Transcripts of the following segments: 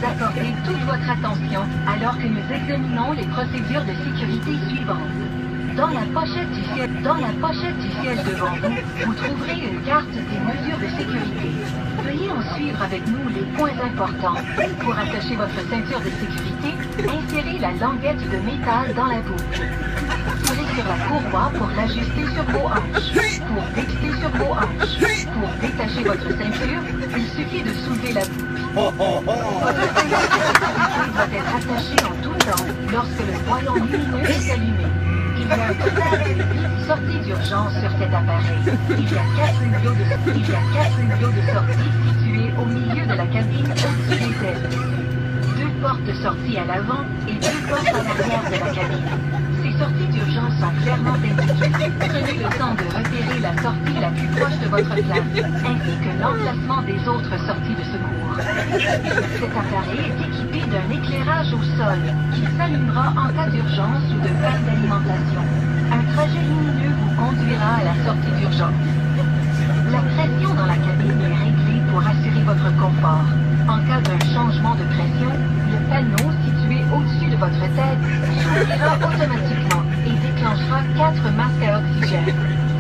nous accorder toute votre attention alors que nous examinons les procédures de sécurité suivantes. Dans la pochette du siège devant vous, vous trouverez une carte des mesures de sécurité. Veuillez en suivre avec nous les points importants. Pour attacher votre ceinture de sécurité, insérez la languette de métal dans la boucle. Tirez sur la courroie pour l'ajuster sur vos hanches. Pour détacher votre ceinture, il suffit de soulever la boucle. Votre ceinture de sécurité doit être attachée en tout temps lorsque le voyant lumineux est allumé. Il y a un total de 8 sorties d'urgence sur cet appareil. Il y a 4 hublots de sortie situés au milieu de la cabine au-dessus des ailes. 2 portes de sortie à l'avant et 2 portes à l'arrière de la cabine. Ces sorties d'urgence sont clairement indiquées. Prenez le temps de repérer la sortie la plus proche de votre place, ainsi que l'emplacement des autres sorties de secours. Cet appareil est équipé d'un éclairage au sol qui s'allumera en cas d'urgence ou de panne d'alimentation. Un trajet lumineux vous conduira à la sortie d'urgence. La pression dans la cabine est réglée pour assurer votre confort. En cas d'un changement de pression, le panneau situé au-dessus de votre tête s'ouvrira automatiquement et déclenchera 4 masques à oxygène.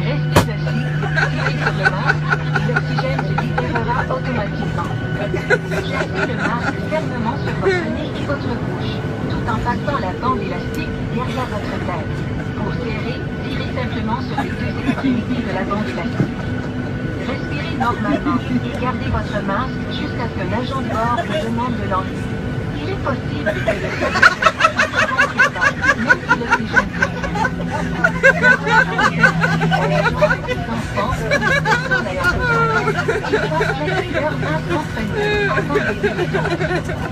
Restez dessus, tirez sur le masque et l'oxygène se libérera automatiquement. Placez le masque fermement sur votre nez et votre bouche, tout en passant la bande élastique derrière votre tête. Pour serrer, tirez simplement sur les 2 extrémités de la bande élastique. Respirez normalement et gardez votre masque jusqu'à ce qu'un agent de bord vous demande de l'enlever. Il est possible que le sol même si l'oxygène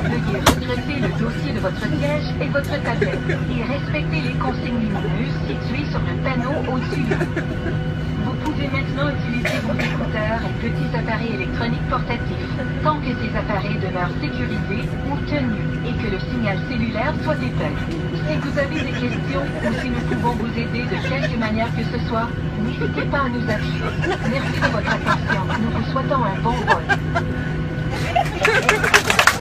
Veuillez redresser le dossier de votre siège et votre tablette et respectez les consignes lumineuses situées sur le panneau au-dessus de vous. Vous pouvez maintenant utiliser vos écouteurs et petits appareils électroniques portatifs, tant que ces appareils demeurent sécurisés ou tenus et que le signal cellulaire soit éteint. Si vous avez des questions ou si nous pouvons vous aider de quelque manière que ce soit, n'hésitez pas à nous appeler. Merci de votre attention. Nous vous souhaitons un bon vol.